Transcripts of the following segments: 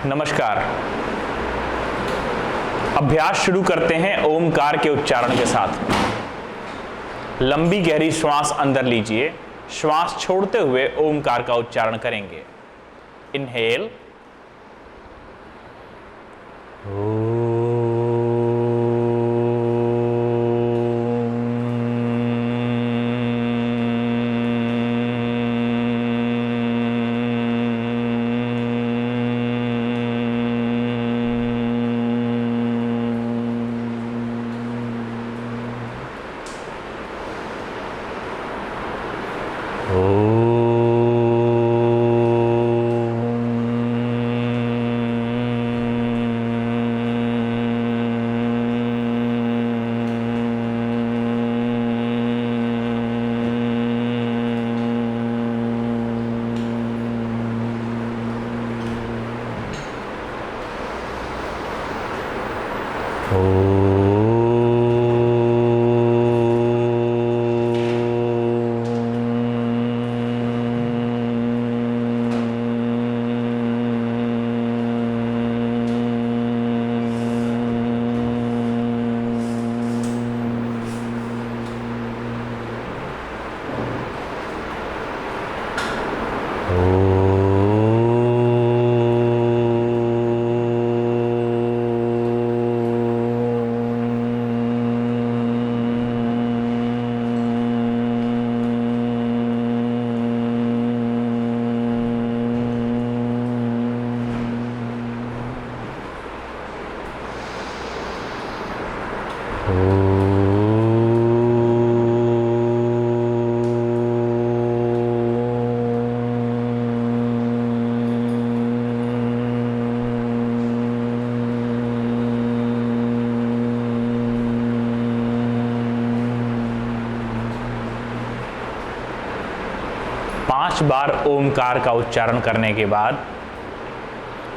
नमस्कार। अभ्यास शुरू करते हैं ओमकार के उच्चारण के साथ। लंबी गहरी श्वास अंदर लीजिए, श्वास छोड़ते हुए ओमकार का उच्चारण करेंगे। इनहेल, पांच बार ओमकार का उच्चारण करने के बाद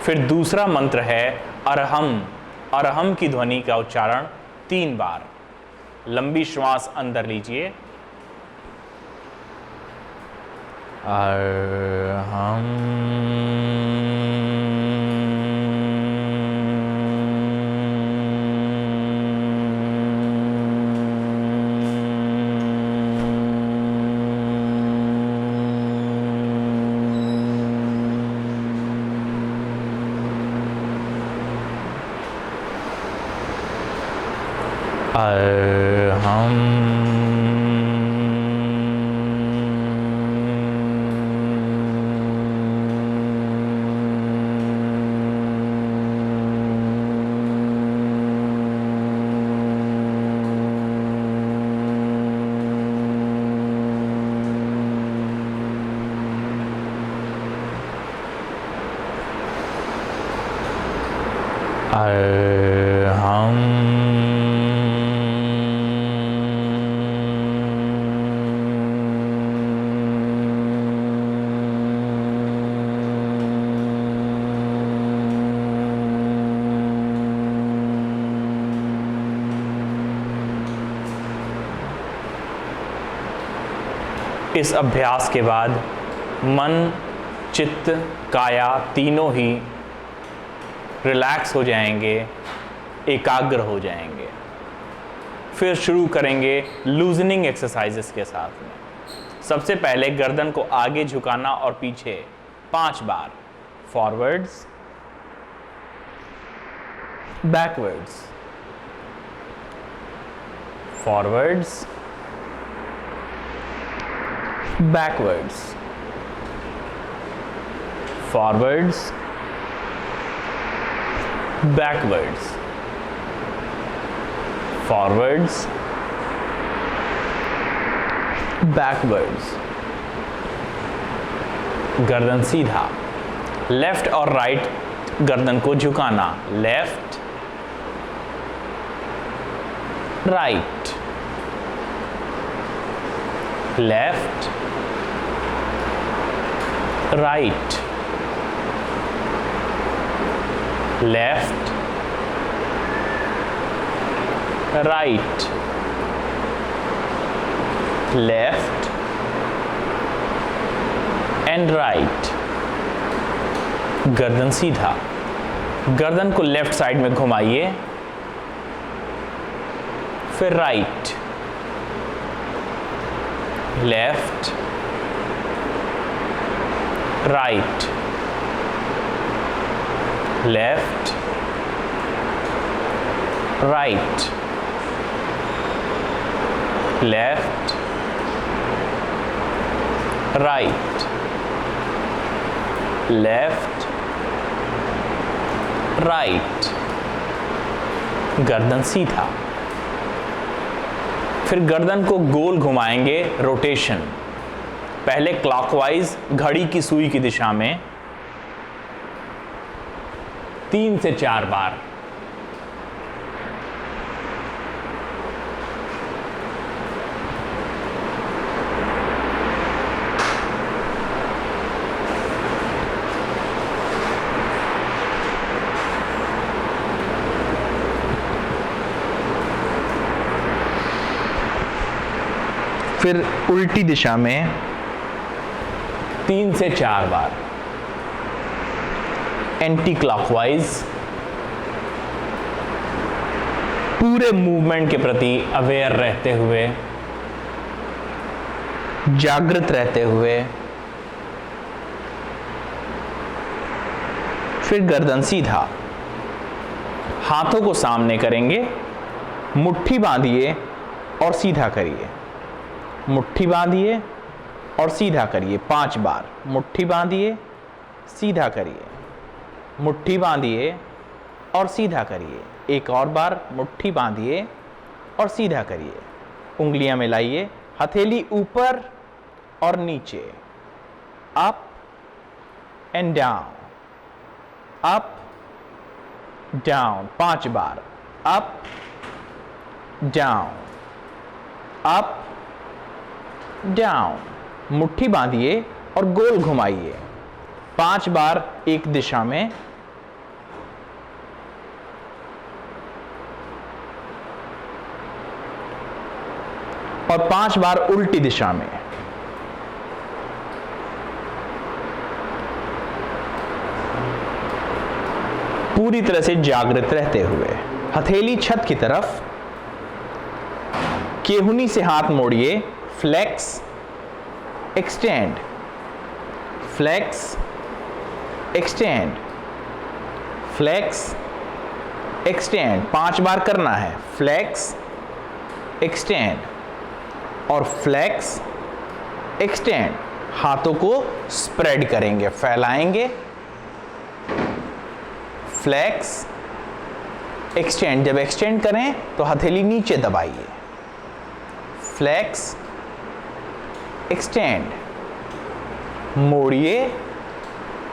फिर दूसरा मंत्र है अरहम। अरहम की ध्वनि का उच्चारण 3 बार। लंबी श्वास अंदर लीजिए, अरहम, अरहम, अरहम, इस अभ्यास के बाद मन, चित्त, काया तीनों ही रिलैक्स हो जाएंगे, एकाग्र हो जाएंगे। फिर शुरू करेंगे लूजनिंग एक्सरसाइजेस के साथ में। सबसे पहले गर्दन को आगे झुकाना और पीछे 5 बार। Forwards, backwards, forwards, backwards, forwards, backwards, forwards, backwards। गर्दन सीधा, लेफ्ट और राइट गर्दन को झुकाना, left, right, left, right, left, right, left and right. गर्दन सीधा, गर्दन को लेफ्ट साइड में घुमाइए, फिर right, left, right, left, right, left, right, left, right. गर्दन सीधा। फिर गर्दन को गोल घुमाएंगे, रोटेशन। पहले क्लॉकवाइज घड़ी की सुई की दिशा में 3 से 4 बार। फिर उल्टी दिशा में 3 से 4 बार। Anti clockwise. पूरे मूवमेंट के प्रति अवेयर रहते हुए, जागृत रहते हुए। फिर गर्दन सीधा। हाथों को सामने करेंगे, मुट्ठी बांधिए और सीधा करिए। मुट्ठी बांधिए और सीधा करिए 5 बार। मुट्ठी बांधिए, सीधा करिए, मुट्ठी बांधिए और सीधा करिए। एक और बार मुट्ठी बांधिए और सीधा करिए। उंगलियां मिलाइए, हथेली ऊपर और नीचे, up and down, up down. 5 bar, up down, up down. मुट्ठी बांधिए और गोल घुमाइए 5 बार एक दिशा में। और 5 बार उल्टी दिशा में। पूरी तरह से जागृत रहते हुए, हथेली छत की तरफ, केहुनी से हाथ मोड़िए, flex, extend, flex, extend, flex, extend. 5 बार करना है। फ्लेक्स, एक्सटेंड और फ्लेक्स, एक्सटेंड। हाथों को स्प्रेड करेंगे, फैलाएंगे। Flex, extend. जब एक्सटेंड करें तो हथेली नीचे दबाइए। Flex, extend. मोड़िए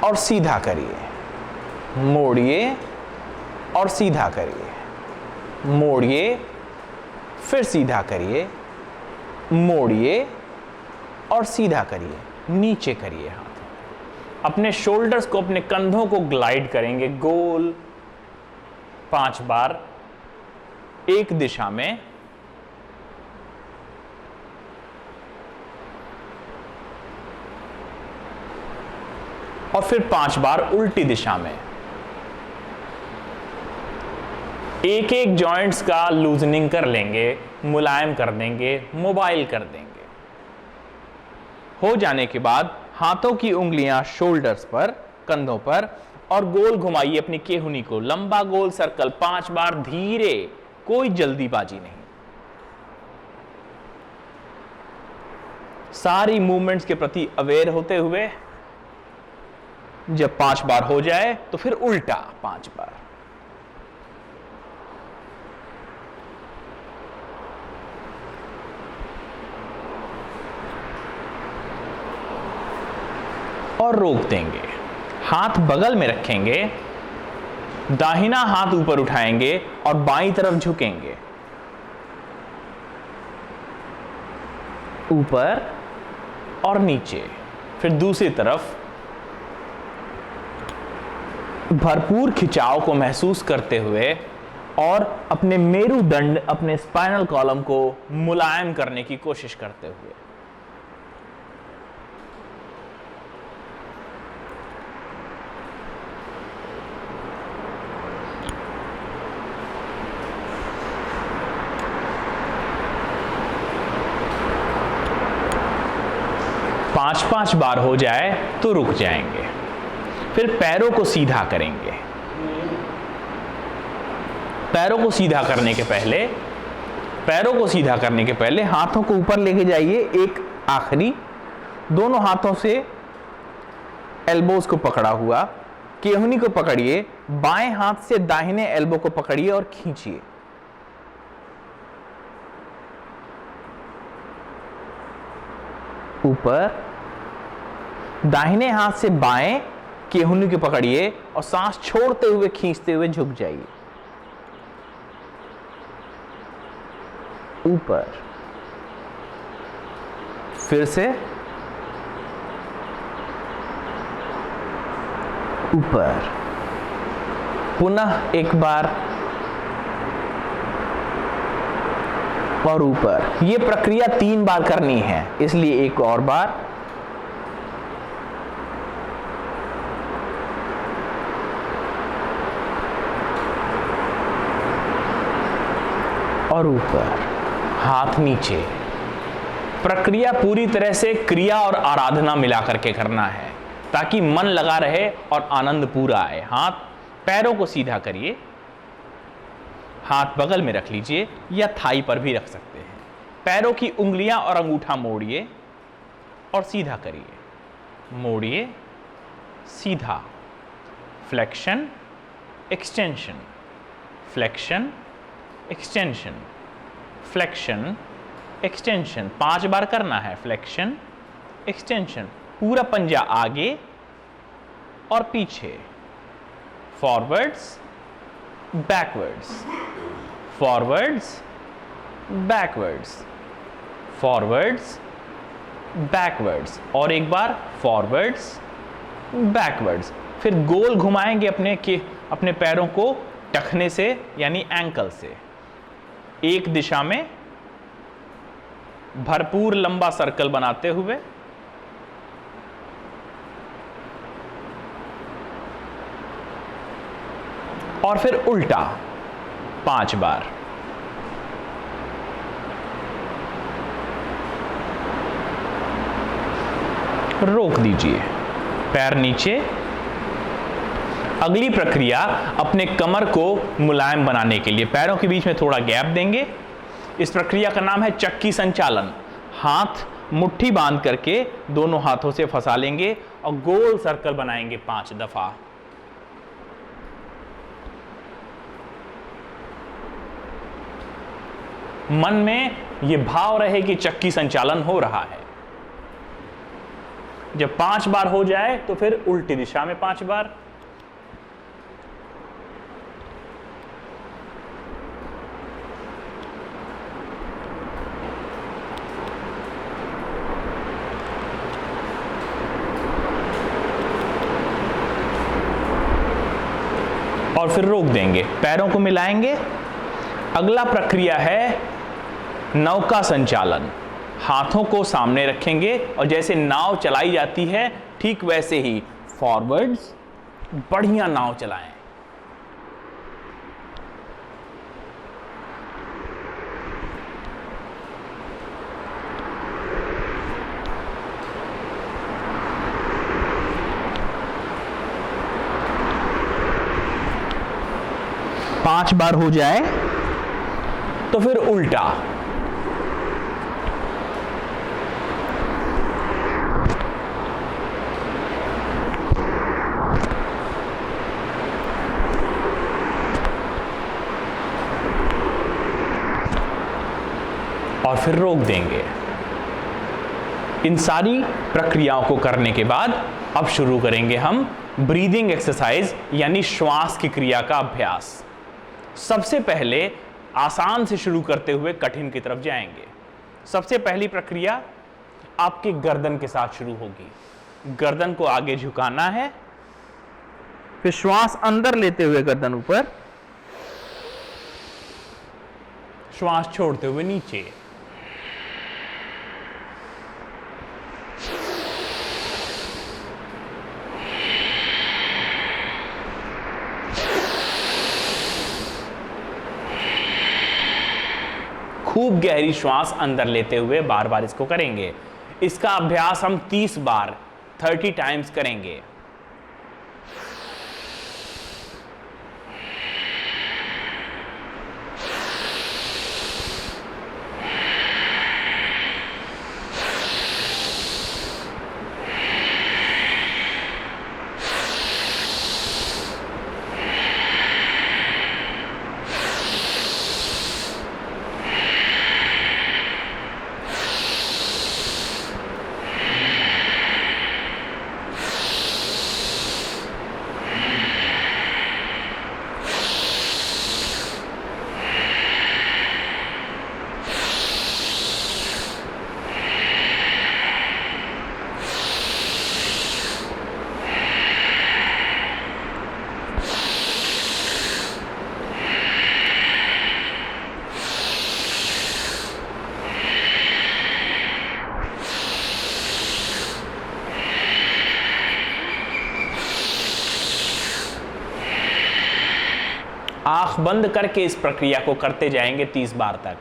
और सीधा करिए, मोड़िए और सीधा करिए, मोड़िए, फिर सीधा करिए, मोड़िए और सीधा करिए। नीचे करिए हाथ। अपने शोल्डर्स को, अपने कंधों को ग्लाइड करेंगे गोल 5 बार एक दिशा में। और फिर 5 बार उल्टी दिशा में। एक एक जॉइंट्स का लूजनिंग कर लेंगे, मुलायम कर देंगे, मोबाइल कर देंगे। हो जाने के बाद हाथों की उंगलियां शोल्डर्स पर, कंधों पर, और गोल घुमाइए अपनी केहुनी को। लंबा गोल सर्कल 5 बार, धीरे, कोई जल्दीबाजी नहीं। सारी मूवमेंट्स के प्रति अवेयर होते हुए। जब 5 बार हो जाए तो फिर उल्टा 5 बार। और रोक देंगे। हाथ बगल में रखेंगे, दाहिना हाथ ऊपर उठाएंगे और बाईं तरफ झुकेंगे। ऊपर और नीचे। फिर दूसरी तरफ। भरपूर खिंचाव को महसूस करते हुए और अपने मेरुदंड, अपने स्पाइनल कॉलम को मुलायम करने की कोशिश करते हुए। 5-5 बार हो जाए तो रुक जाएंगे। फिर पैरों को सीधा करेंगे। पैरों को सीधा करने के पहले हाथों को ऊपर लेके जाइए। एक आखिरी, दोनों हाथों से एल्बोज को पकड़ा हुआ, केहूनी को पकड़िए, बाएं हाथ से दाहिने एल्बो को पकड़िए और खींचिए। ऊपर, दाहिने हाथ से बाएं केहूनी को पकड़िए और सांस छोड़ते हुए खींचते हुए झुक जाइए। ऊपर, फिर से ऊपर, पुनः एक बार और ऊपर। यह प्रक्रिया 3 बार करनी है, इसलिए एक और बार और ऊपर, हाथ नीचे। प्रक्रिया पूरी तरह से क्रिया और आराधना मिलाकर के करना है ताकि मन लगा रहे और आनंद पूरा आए। हाथ पैरों को सीधा करिए, हाथ बगल में रख लीजिए या थाई पर भी रख सकते हैं। पैरों की उंगलियां और अंगूठा मोड़िए और सीधा करिए। मोड़िए, सीधा, flexion, extension, flexion, extension, flexion, extension. 5 बार करना है। फ्लेक्शन, एक्सटेंशन, पूरा पंजा आगे और पीछे, forwards, backwards, forwards, backwards, forwards, backwards, और एक बार फॉरवर्ड्स, बैकवर्ड्स। फिर गोल घुमाएंगे अपने पैरों को टखने से यानी एंकल से, एक दिशा में भरपूर लंबा सर्कल बनाते हुए। और फिर उल्टा 5 बार। रोक दीजिए, पैर नीचे। अगली प्रक्रिया अपने कमर को मुलायम बनाने के लिए पैरों के बीच में थोड़ा गैप देंगे। इस प्रक्रिया का नाम है चक्की संचालन। हाथ मुट्ठी बांध करके दोनों हाथों से फंसा लेंगे और गोल सर्कल बनाएंगे 5 दफा। मन में यह भाव रहे कि चक्की संचालन हो रहा है। जब 5 बार हो जाए तो फिर उल्टी दिशा में 5 बार। और फिर रोक देंगे, पैरों को मिलाएंगे। अगला प्रक्रिया है नौका संचालन। हाथों को सामने रखेंगे और जैसे नाव चलाई जाती है ठीक वैसे ही फॉरवर्ड्स, बढ़िया नाव चलाएं। पांच बार हो जाए तो फिर उल्टा। और फिर रोक देंगे। इन सारी प्रक्रियाओं को करने के बाद अब शुरू करेंगे हम ब्रीदिंग एक्सरसाइज यानी श्वास की क्रिया का अभ्यास। सबसे पहले आसान से शुरू करते हुए कठिन की तरफ जाएंगे। सबसे पहली प्रक्रिया आपके गर्दन के साथ शुरू होगी। गर्दन को आगे झुकाना है, फिर श्वास अंदर लेते हुए गर्दन ऊपर, श्वास छोड़ते हुए नीचे। खूब गहरी श्वास अंदर लेते हुए बार बार इसको करेंगे। इसका अभ्यास हम 30 बार 30 टाइम्स करेंगे। आंख बंद करके इस प्रक्रिया को करते जाएंगे 30 बार तक।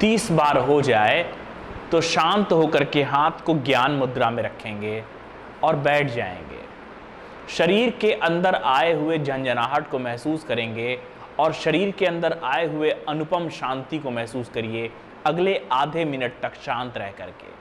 तीस बार हो जाए तो शांत होकर के हाथ को ज्ञान मुद्रा में रखेंगे और बैठ जाएंगे। शरीर के अंदर आए हुए झंझनाहट को महसूस करेंगे और शरीर के अंदर आए हुए अनुपम शांति को महसूस करिए अगले आधे मिनट तक शांत रह करके।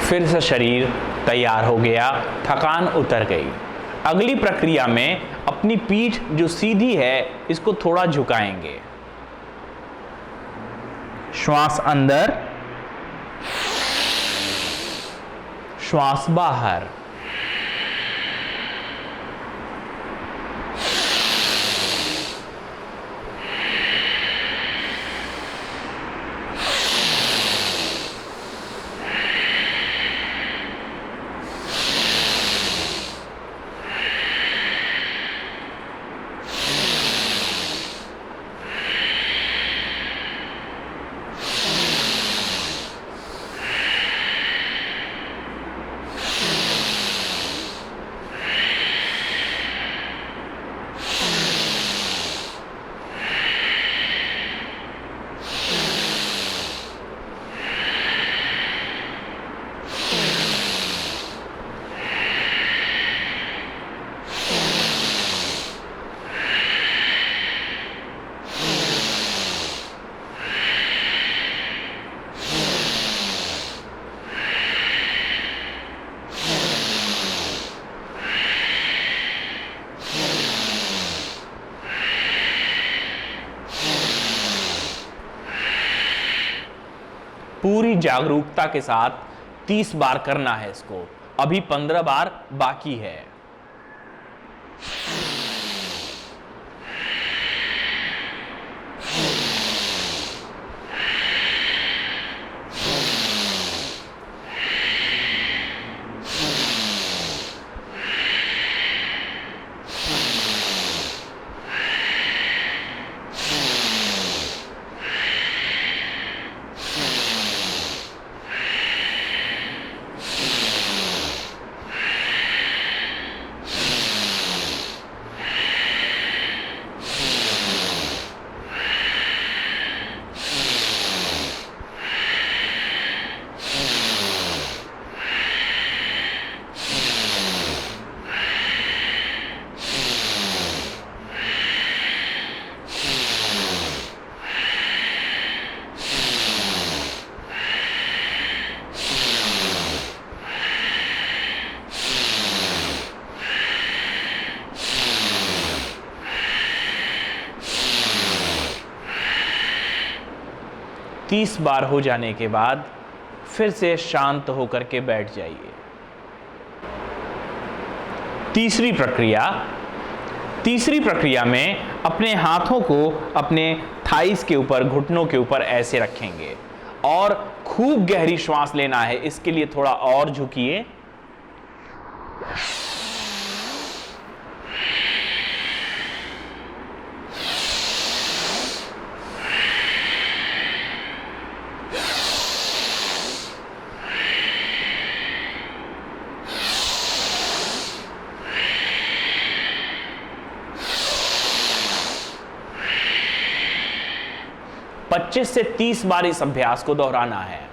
फिर से शरीर तैयार हो गया, थकान उतर गई। अगली प्रक्रिया में अपनी पीठ जो सीधी है इसको थोड़ा झुकाएंगे। श्वास अंदर, श्वास बाहर। पूरी जागरूकता के साथ 30 बार करना है इसको। अभी 15 बार बाकी है। 30 बार हो जाने के बाद फिर से शांत होकर के बैठ जाइए। तीसरी प्रक्रिया में अपने हाथों को अपने थाइस के ऊपर, घुटनों के ऊपर ऐसे रखेंगे और खूब गहरी श्वास लेना है। इसके लिए थोड़ा और झुकिए। पच्चीस से 30 बार इस अभ्यास को दोहराना है।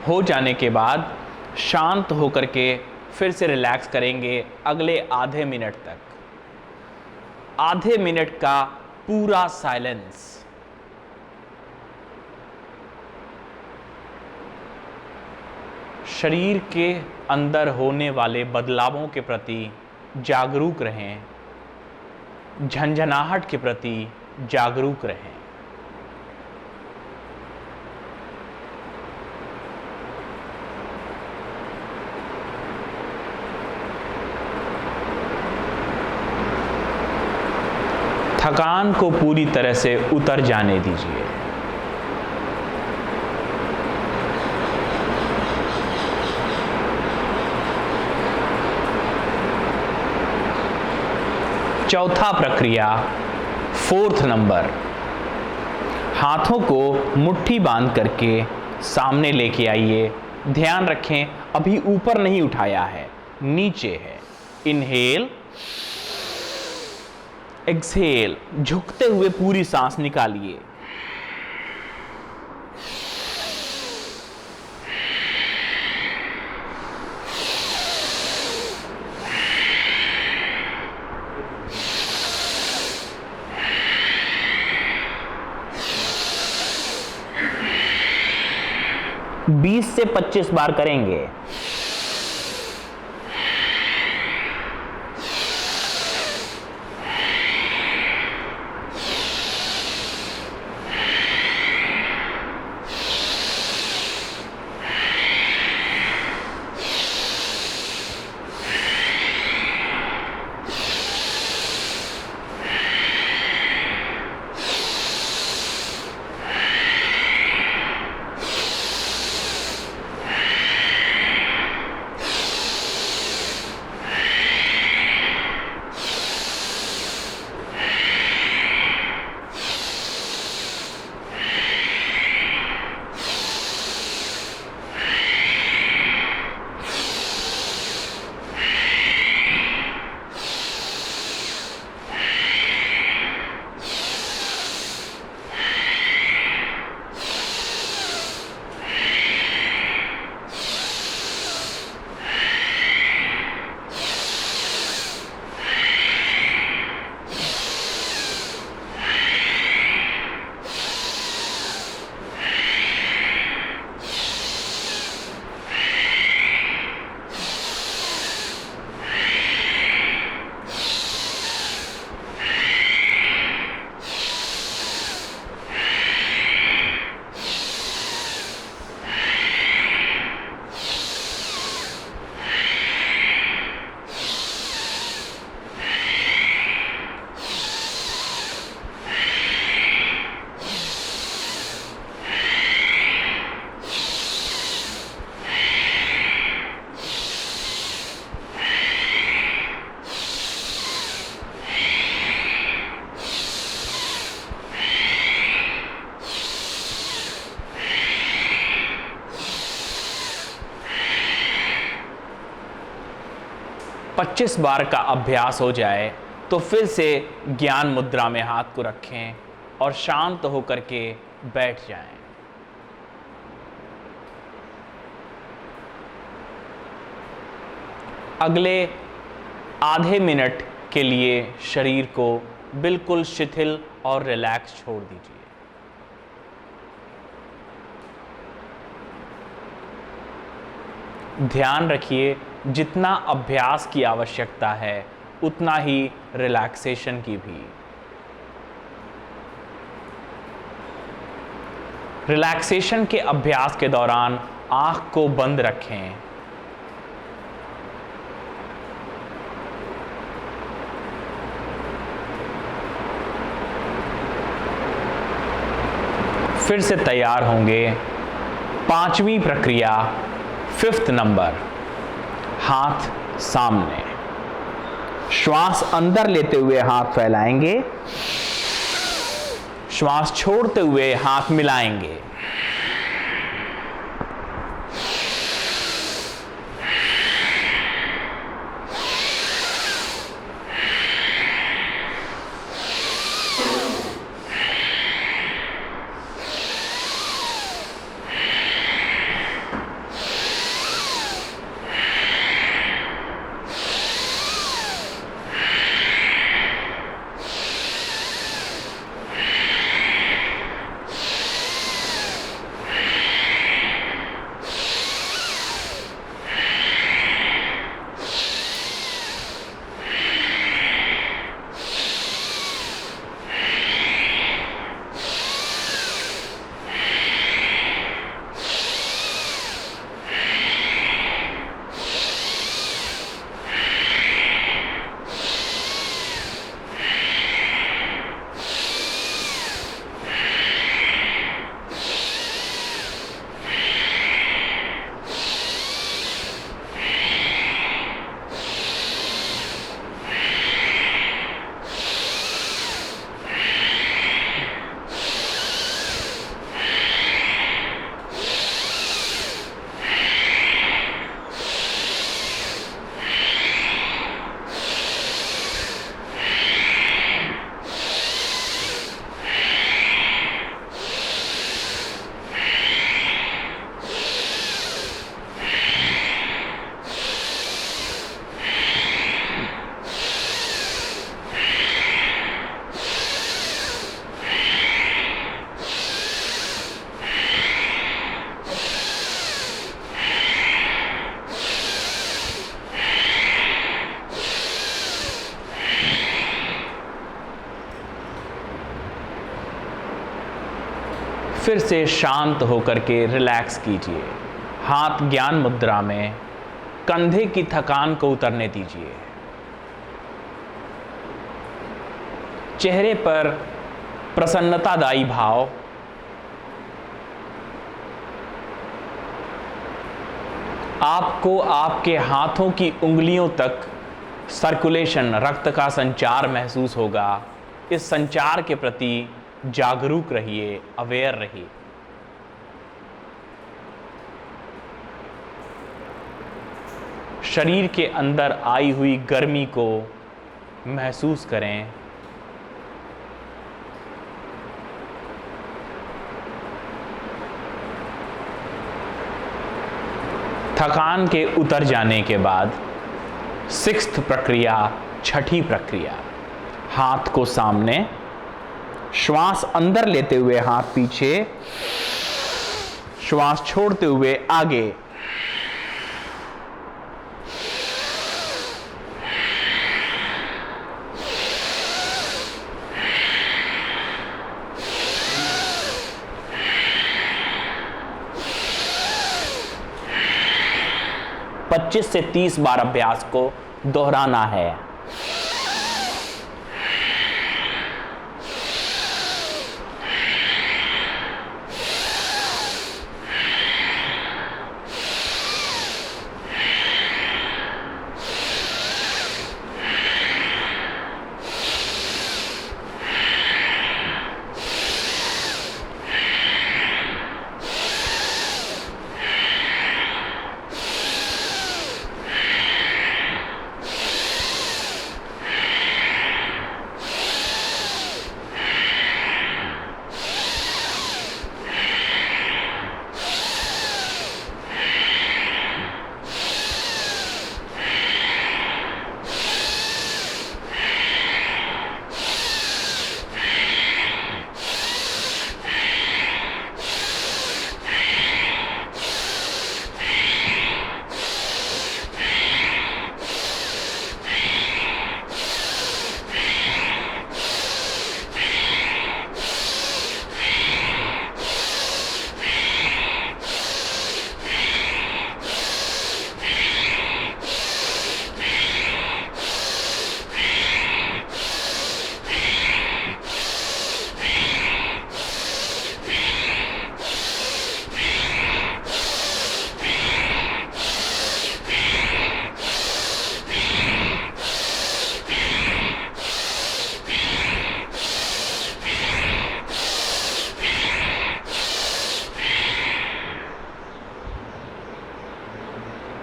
हो जाने के बाद शांत होकर के फिर से रिलैक्स करेंगे अगले आधे मिनट तक। आधे मिनट का पूरा साइलेंस। शरीर के अंदर होने वाले बदलावों के प्रति जागरूक रहें, झंझनाहट के प्रति जागरूक रहें। थकान को पूरी तरह से उतर जाने दीजिए। चौथा प्रक्रिया, 4th नंबर, हाथों को मुट्ठी बांध करके सामने लेके आइए। ध्यान रखें अभी ऊपर नहीं उठाया है, नीचे है। इनहेल, एक्सहेल, झुकते हुए पूरी सांस निकालिए। बीस से 25 बार करेंगे। 25 बार का अभ्यास हो जाए तो फिर से ज्ञान मुद्रा में हाथ को रखें और शांत होकर के बैठ जाएं। अगले आधे मिनट के लिए शरीर को बिल्कुल शिथिल और रिलैक्स छोड़ दीजिए। ध्यान रखिए, जितना अभ्यास की आवश्यकता है उतना ही रिलैक्सेशन की भी। रिलैक्सेशन के अभ्यास के दौरान आंख को बंद रखें। फिर से तैयार होंगे। 5वीं प्रक्रिया, 5th नंबर, हाथ सामने। श्वास अंदर लेते हुए हाथ फैलाएंगे, श्वास छोड़ते हुए हाथ मिलाएंगे। फिर से शांत होकर के रिलैक्स कीजिए। हाथ ज्ञान मुद्रा में, कंधे की थकान को उतरने दीजिए। चेहरे पर प्रसन्नतादायी भाव, आपको आपके हाथों की उंगलियों तक सर्कुलेशन, रक्त का संचार महसूस होगा। इस संचार के प्रति जागरूक रहिए, अवेयर रहिए। शरीर के अंदर आई हुई गर्मी को महसूस करें। थकान के उतर जाने के बाद 6th प्रक्रिया, 6ठी प्रक्रिया, हाथ को सामने, श्वास अंदर लेते हुए हाथ पीछे, श्वास छोड़ते हुए आगे। पच्चीस से 30 बार अभ्यास को दोहराना है।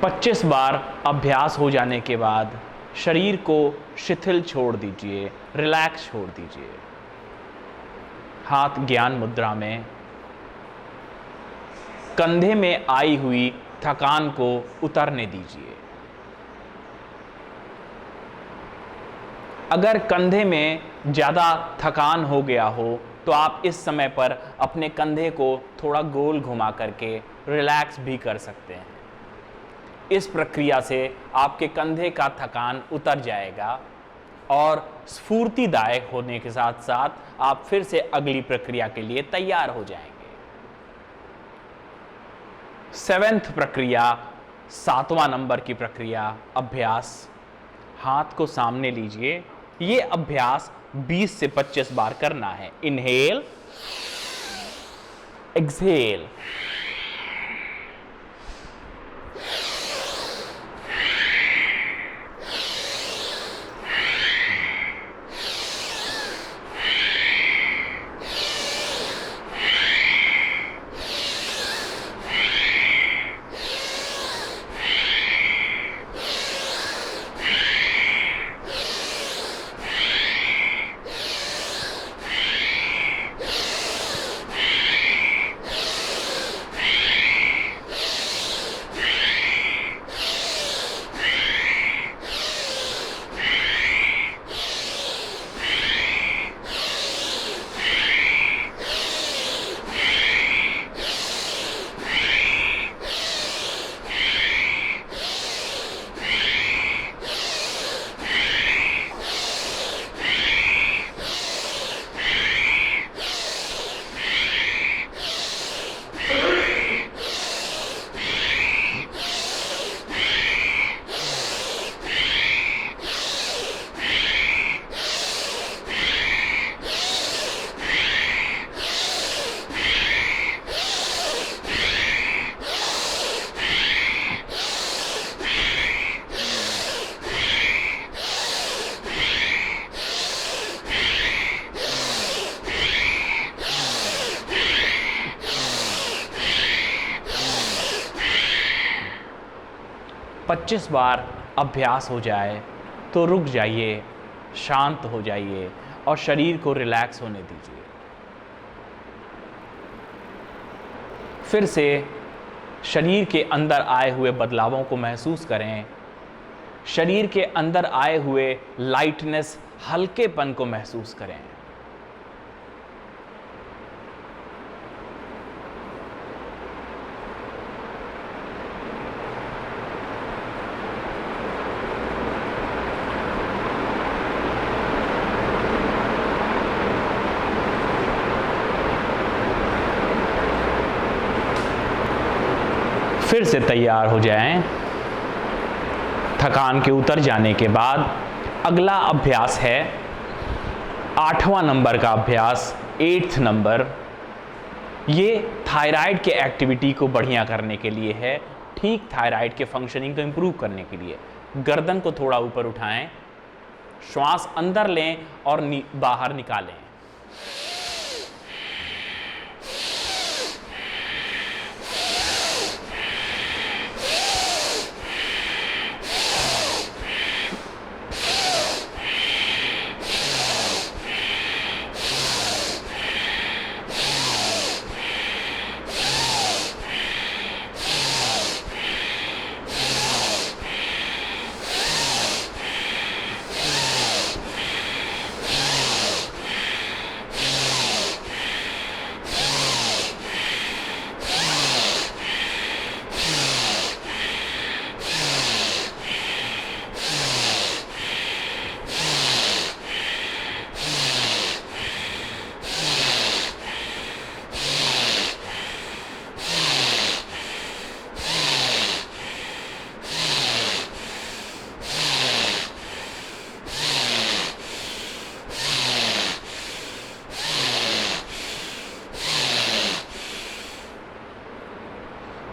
25 बार अभ्यास हो जाने के बाद शरीर को शिथिल छोड़ दीजिए, रिलैक्स छोड़ दीजिए। हाथ ज्ञान मुद्रा में, कंधे में आई हुई थकान को उतरने दीजिए। अगर कंधे में ज़्यादा थकान हो गया हो तो आप इस समय पर अपने कंधे को थोड़ा गोल घुमा करके रिलैक्स भी कर सकते हैं। इस प्रक्रिया से आपके कंधे का थकान उतर जाएगा और स्फूर्तिदायक होने के साथ साथ आप फिर से अगली प्रक्रिया के लिए तैयार हो जाएंगे। 7th प्रक्रिया, 7वां नंबर की प्रक्रिया, अभ्यास। हाथ को सामने लीजिए। ये अभ्यास 20 से 25 बार करना है। Inhale, exhale. पच्चीस बार अभ्यास हो जाए तो रुक जाइए, शांत हो जाइए और शरीर को रिलैक्स होने दीजिए। फिर से शरीर के अंदर आए हुए बदलावों को महसूस करें। शरीर के अंदर आए हुए लाइटनेस, हल्केपन को महसूस करें। फिर से तैयार हो जाएं। थकान के उतर जाने के बाद अगला अभ्यास है 8वां नंबर का अभ्यास, 8th नंबर। ये थायराइड के एक्टिविटी को बढ़िया करने के लिए है, ठीक थायराइड के फंक्शनिंग को इम्प्रूव करने के लिए। गर्दन को थोड़ा ऊपर उठाएं, श्वास अंदर लें और बाहर निकालें।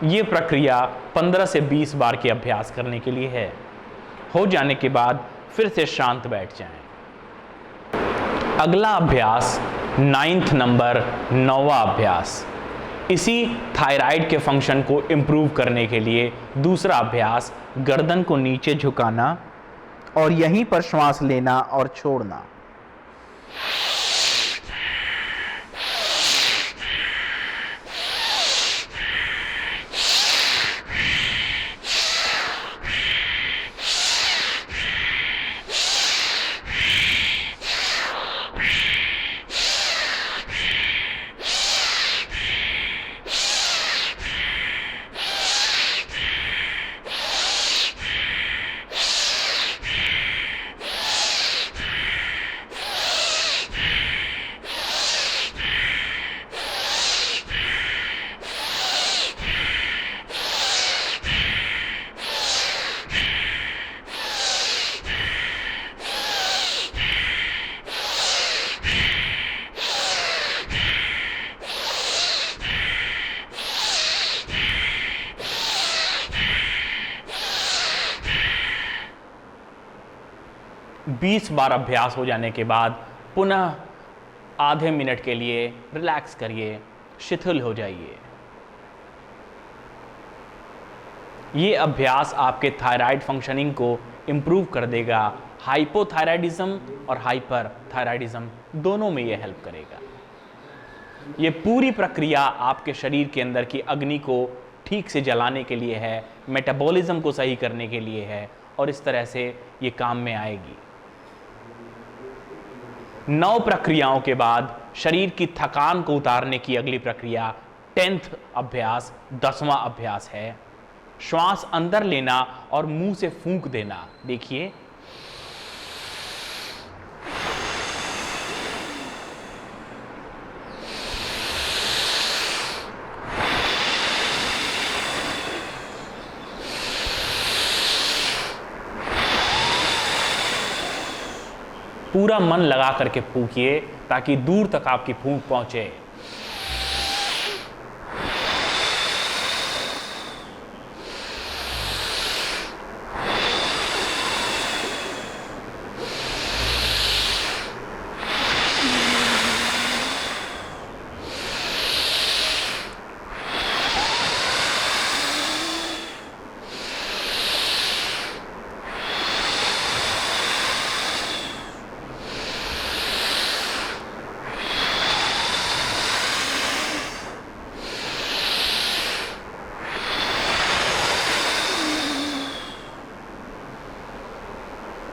ये प्रक्रिया 15 से 20 बार के अभ्यास करने के लिए है। हो जाने के बाद फिर से शांत बैठ जाएं। अगला अभ्यास 9th नंबर, 9वां अभ्यास। इसी थायराइड के फंक्शन को इम्प्रूव करने के लिए दूसरा अभ्यास, गर्दन को नीचे झुकाना और यहीं पर श्वास लेना और छोड़ना। बीस बार अभ्यास हो जाने के बाद पुनः आधे मिनट के लिए रिलैक्स करिए, शिथिल हो जाइए। ये अभ्यास आपके थायराइड फंक्शनिंग को इम्प्रूव कर देगा। हाइपोथायराइडिज्म और हाइपरथायराइडिज्म दोनों में ये हेल्प करेगा। ये पूरी प्रक्रिया आपके शरीर के अंदर की अग्नि को ठीक से जलाने के लिए है, मेटाबॉलिज्म को सही करने के लिए है और इस तरह से ये काम में आएगी। 9 प्रक्रियाओं के बाद शरीर की थकान को उतारने की अगली प्रक्रिया 10th अभ्यास, 10वां अभ्यास है। श्वास अंदर लेना और मुंह से फूंक देना। देखिए, पूरा मन लगा करके फूंकिए ताकि दूर तक आपकी फूंक पहुंचे।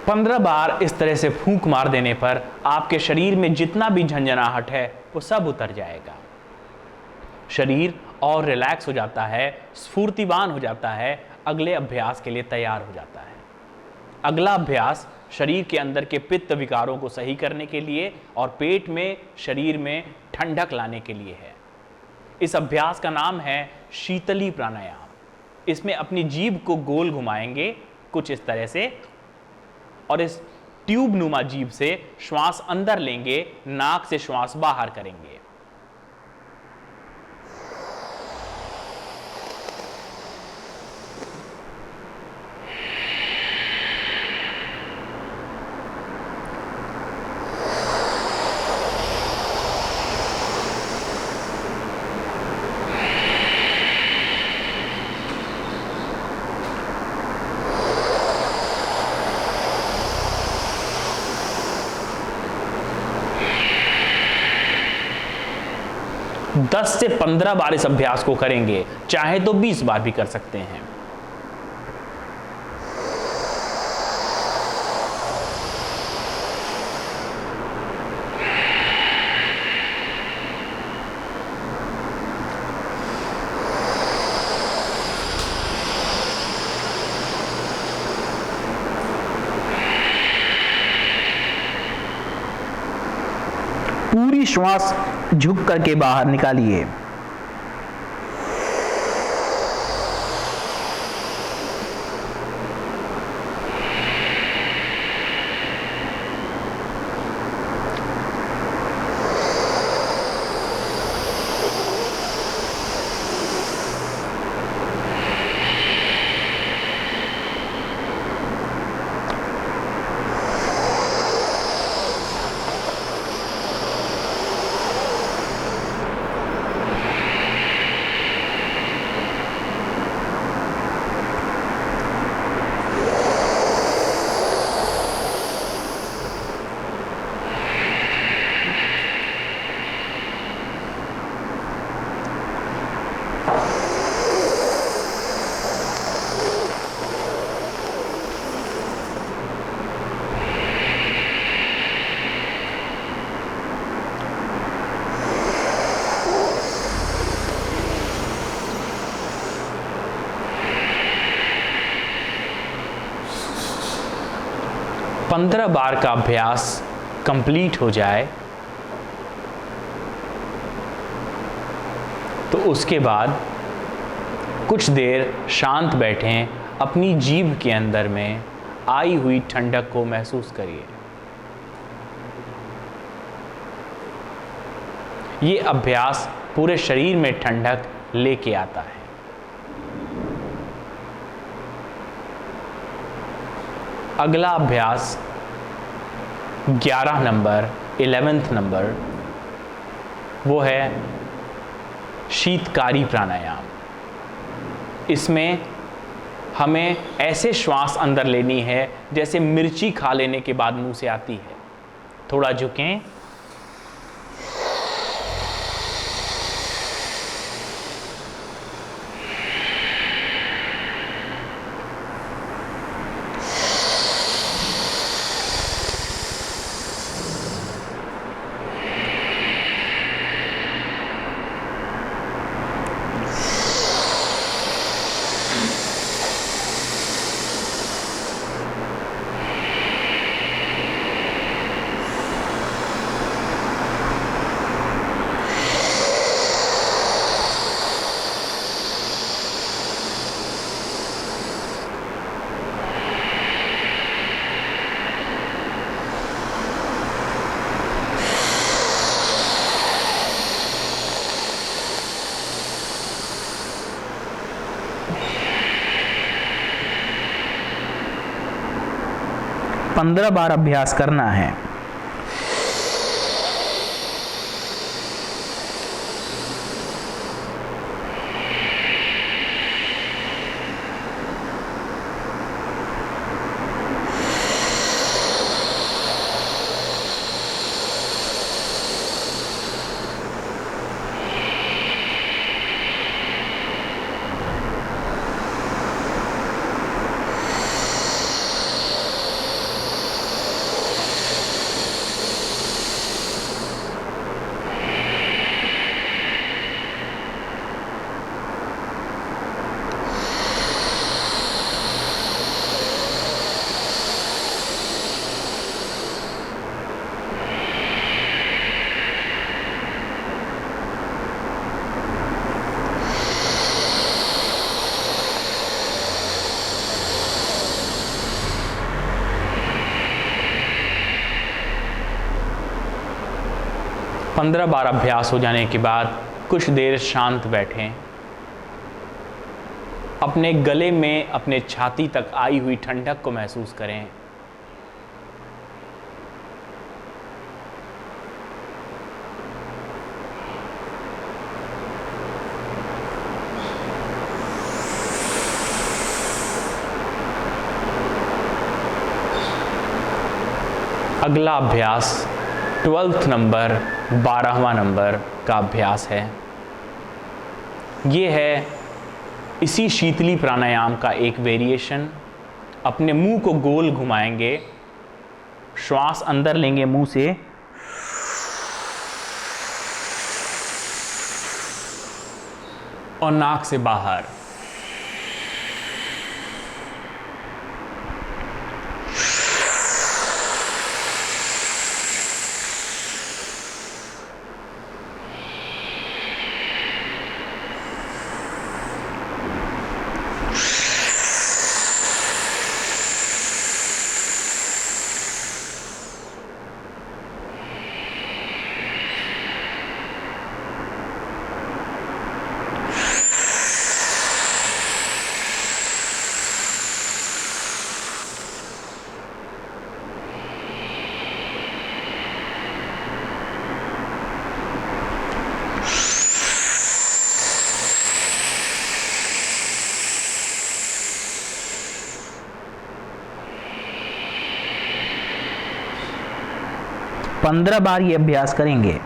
पंद्रह बार इस तरह से फूंक मार देने पर आपके शरीर में जितना भी झंझनाहट है वो सब उतर जाएगा। शरीर और रिलैक्स हो जाता है, स्फूर्तिवान हो जाता है, अगले अभ्यास के लिए तैयार हो जाता है। अगला अभ्यास शरीर के अंदर के पित्त विकारों को सही करने के लिए और पेट में, शरीर में ठंडक लाने के लिए है। इस अभ्यास का नाम है शीतली प्राणायाम। इसमें अपनी जीभ को गोल घुमाएंगे कुछ इस तरह से और इस ट्यूब नुमा जीभ से श्वास अंदर लेंगे, नाक से श्वास बाहर करेंगे। दस से 15 बार इस अभ्यास को करेंगे, चाहे तो 20 बार भी कर सकते हैं। पूरी श्वास झुक करके बाहर निकालिए। 15 बार का अभ्यास कंप्लीट हो जाए तो उसके बाद कुछ देर शांत बैठें, अपनी जीभ के अंदर में आई हुई ठंडक को महसूस करिए। ये अभ्यास पूरे शरीर में ठंडक लेके आता है। अगला अभ्यास 11 नंबर 11th नंबर, वो है शीतकारी प्राणायाम। इसमें हमें ऐसे श्वास अंदर लेनी है जैसे मिर्ची खा लेने के बाद मुंह से आती है। थोड़ा झुकें, पंद्रह बार अभ्यास करना है। पंद्रह बार अभ्यास हो जाने के बाद कुछ देर शांत बैठें, अपने गले में अपने छाती तक आई हुई ठंडक को महसूस करें। अगला अभ्यास 12th नंबर 12वां नंबर का अभ्यास है। ये है इसी शीतली प्राणायाम का एक वेरिएशन। अपने मुंह को गोल घुमाएंगे, श्वास अंदर लेंगे मुंह से और नाक से बाहर। पंद्रह बार ये अभ्यास करेंगे।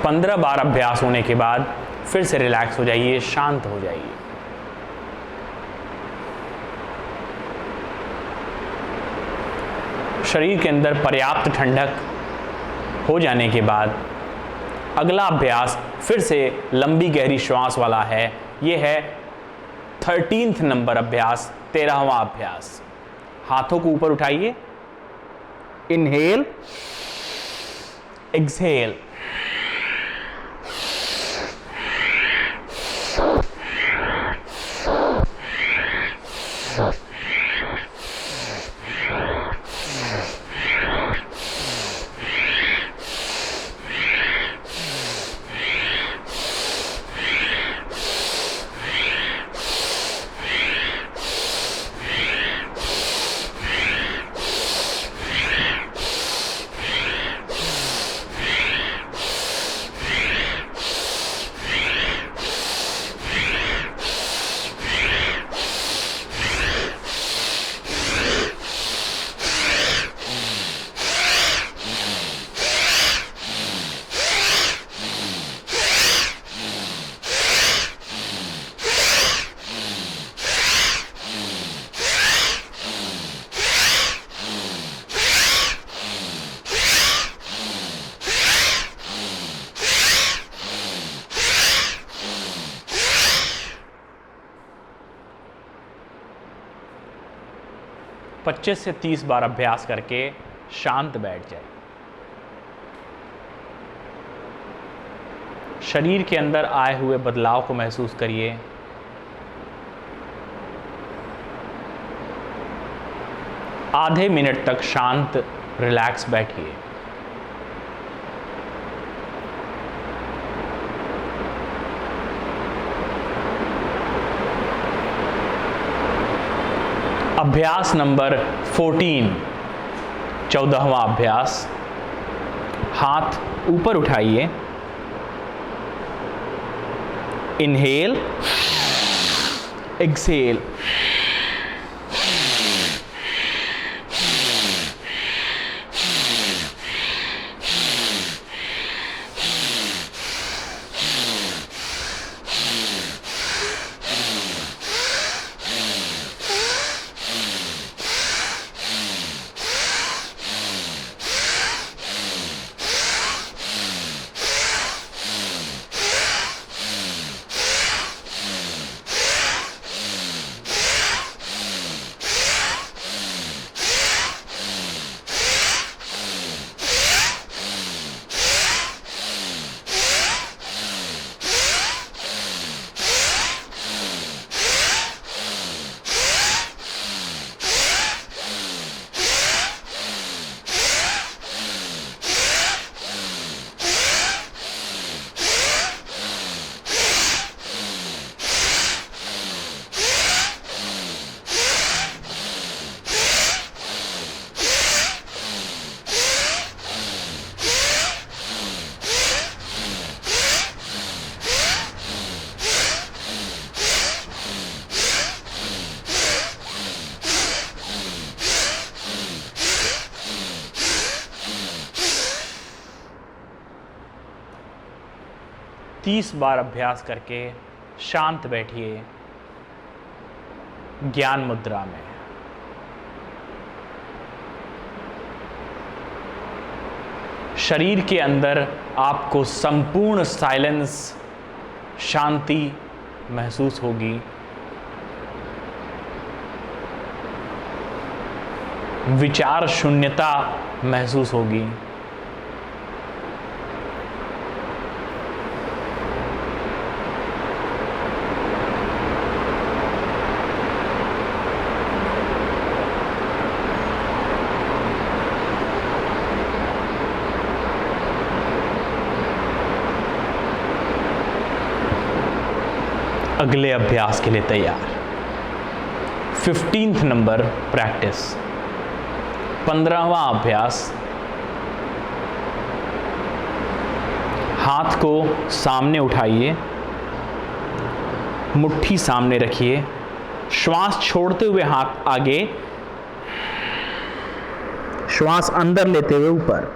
15 बार अभ्यास होने के बाद फिर से रिलैक्स हो जाइए, शांत हो जाइए। शरीर के अंदर पर्याप्त ठंडक हो जाने के बाद अगला अभ्यास फिर से लंबी गहरी श्वास वाला है। यह है 13th नंबर अभ्यास, 13वां अभ्यास। हाथों को ऊपर उठाइए, इनहेल, एक्सहेल। पच्चीस से 30 बार अभ्यास करके शांत बैठ जाए। शरीर के अंदर आए हुए बदलाव को महसूस करिए। आधे मिनट तक शांत रिलैक्स बैठिए। अभ्यास नंबर 14, 14वां अभ्यास। हाथ ऊपर उठाइए, इनहेल, एक्सहेल। तीस बार अभ्यास करके शांत बैठिए ज्ञान मुद्रा में। शरीर के अंदर आपको संपूर्ण साइलेंस, शांति महसूस होगी। विचार शून्यता महसूस होगी। अगले अभ्यास के लिए तैयार। 15th नंबर प्रैक्टिस, 15वां अभ्यास। हाथ को सामने उठाइए, मुट्ठी सामने रखिए, श्वास छोड़ते हुए हाथ आगे, श्वास अंदर लेते हुए ऊपर।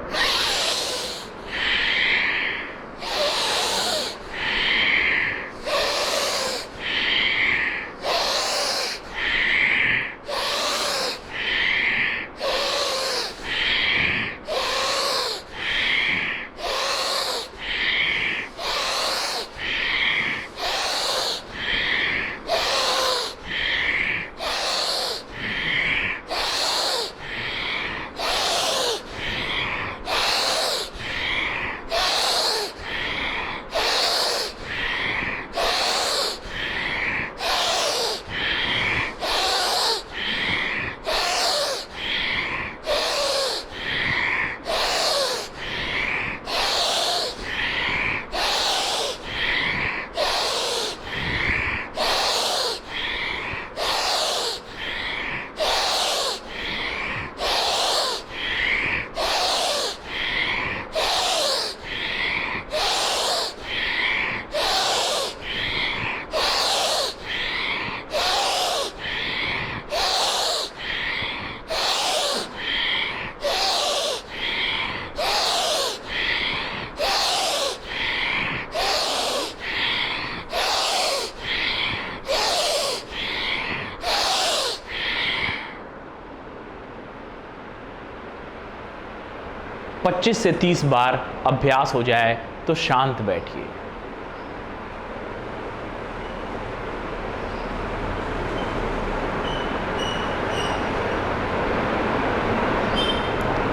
25 से 30 बार अभ्यास हो जाए तो शांत बैठिए।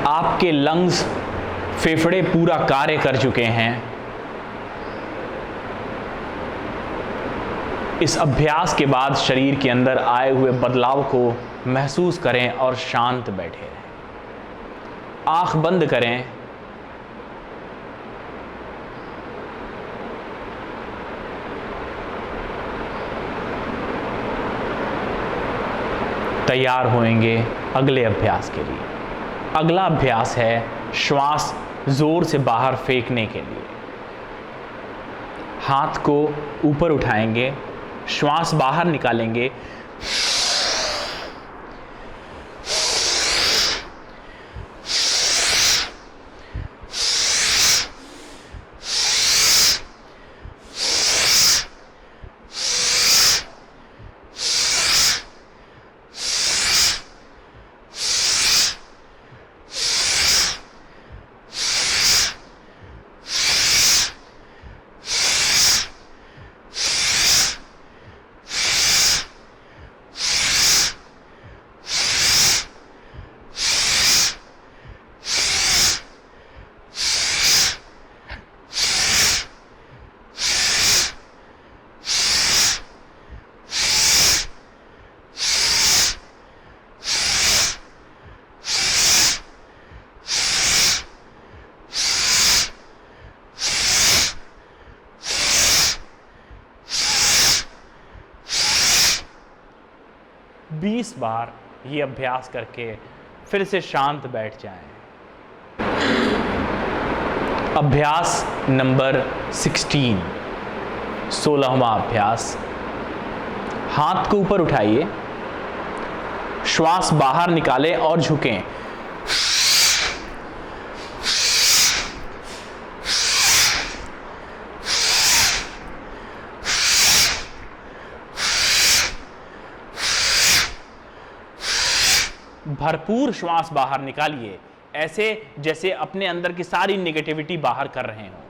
आपके लंग्स, फेफड़े पूरा कार्य कर चुके हैं। इस अभ्यास के बाद शरीर के अंदर आए हुए बदलाव को महसूस करें और शांत बैठे रहें। आंख बंद करें। तैयार होएंगे अगले अभ्यास के लिए। अगला अभ्यास है श्वास जोर से बाहर फेंकने के लिए। हाथ को ऊपर उठाएंगे, श्वास बाहर निकालेंगे, बीस बार ये अभ्यास करके फिर से शांत बैठ जाएं। अभ्यास नंबर 16, 16वां अभ्यास। हाथ को ऊपर उठाइए, श्वास बाहर निकालें और झुकें। भरपूर श्वास बाहर निकालिए, ऐसे जैसे अपने अंदर की सारी नेगेटिविटी बाहर कर रहे हो।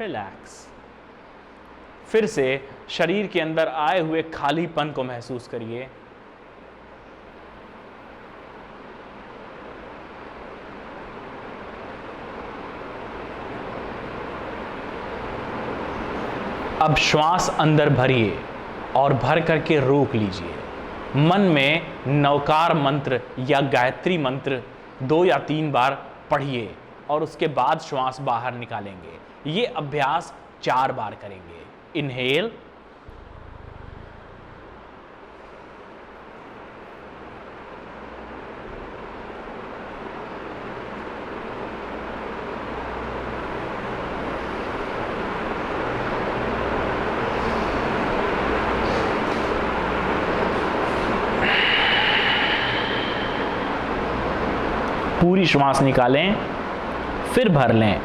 रिलैक्स। फिर से शरीर के अंदर आए हुए खालीपन को महसूस करिए। अब श्वास अंदर भरिए और भर करके रोक लीजिए। मन में नवकार मंत्र या गायत्री मंत्र 2 या 3 बार पढ़िए और उसके बाद श्वास बाहर निकालेंगे। ये अभ्यास 4 बार करेंगे। इनहेल, पूरी श्वास निकालें, फिर भर लें।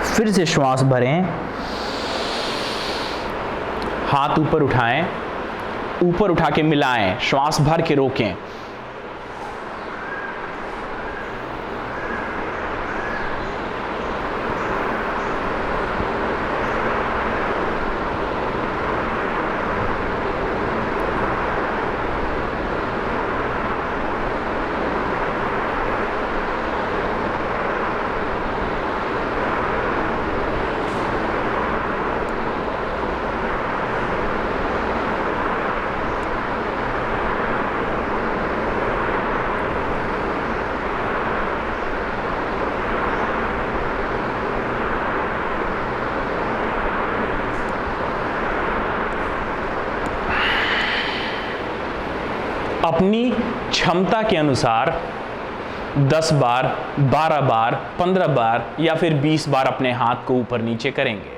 फिर से श्वास भरें, हाथ ऊपर उठाएं, ऊपर उठा के मिलाएं, श्वास भर के रोकें। अपनी क्षमता के अनुसार 10 बार, 12 बार, 15 बार या फिर 20 बार अपने हाथ को ऊपर नीचे करेंगे।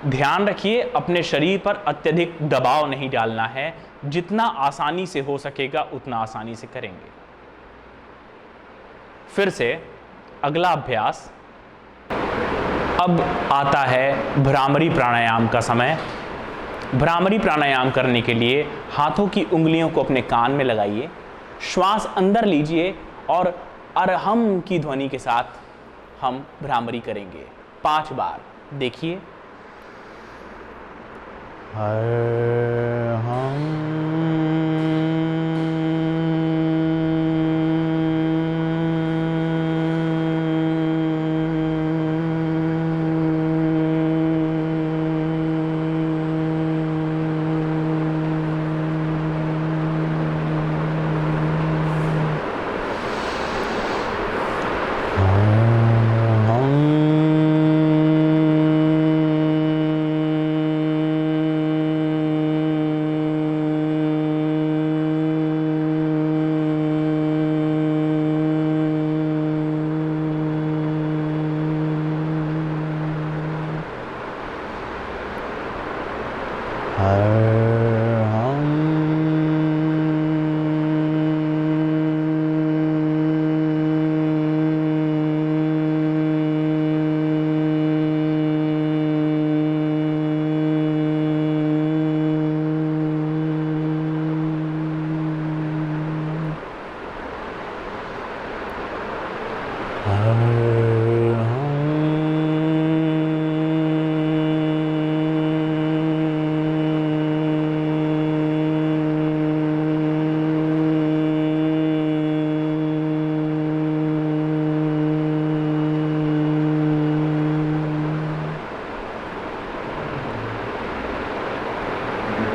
ध्यान रखिए, अपने शरीर पर अत्यधिक दबाव नहीं डालना है, जितना आसानी से हो सकेगा उतना आसानी से करेंगे। फिर से अगला अभ्यास। अब आता है भ्रामरी प्राणायाम का समय। भ्रामरी प्राणायाम करने के लिए हाथों की उंगलियों को अपने कान में लगाइए, श्वास अंदर लीजिए और अरहम की ध्वनि के साथ हम भ्रामरी करेंगे 5 बार। देखिए, अरहम,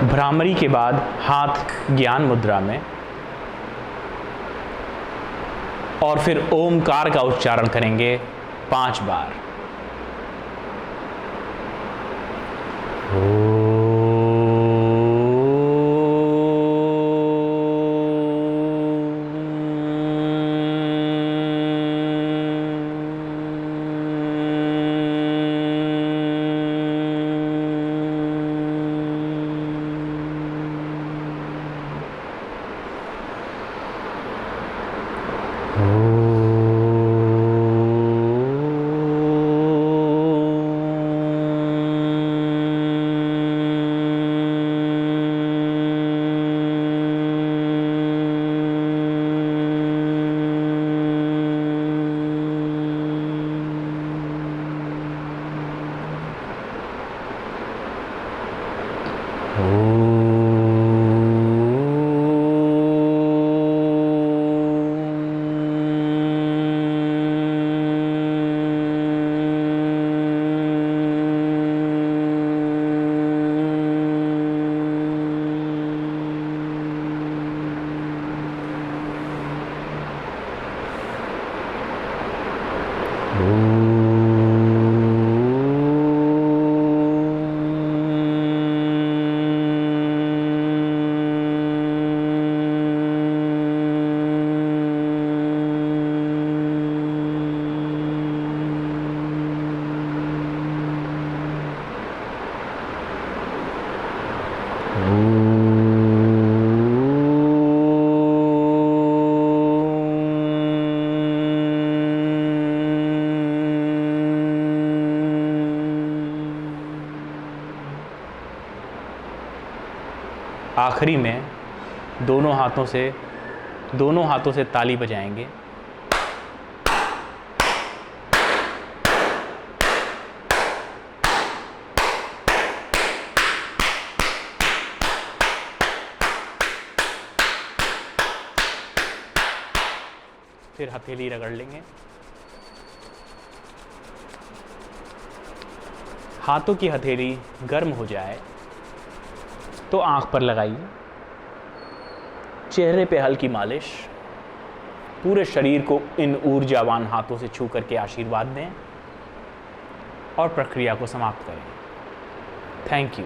भ्रामरी के बाद हाथ ज्ञान मुद्रा में और फिर ओमकार का उच्चारण करेंगे 5 बार। आखिरी में दोनों हाथों से ताली बजाएंगे। फिर हथेली रगड़ लेंगे। हाथों की हथेली गर्म हो जाए तो आंख पर लगाइए। चेहरे पे हल्की मालिश। पूरे शरीर को इन ऊर्जावान हाथों से छू करके आशीर्वाद दें और प्रक्रिया को समाप्त करें। Thank you.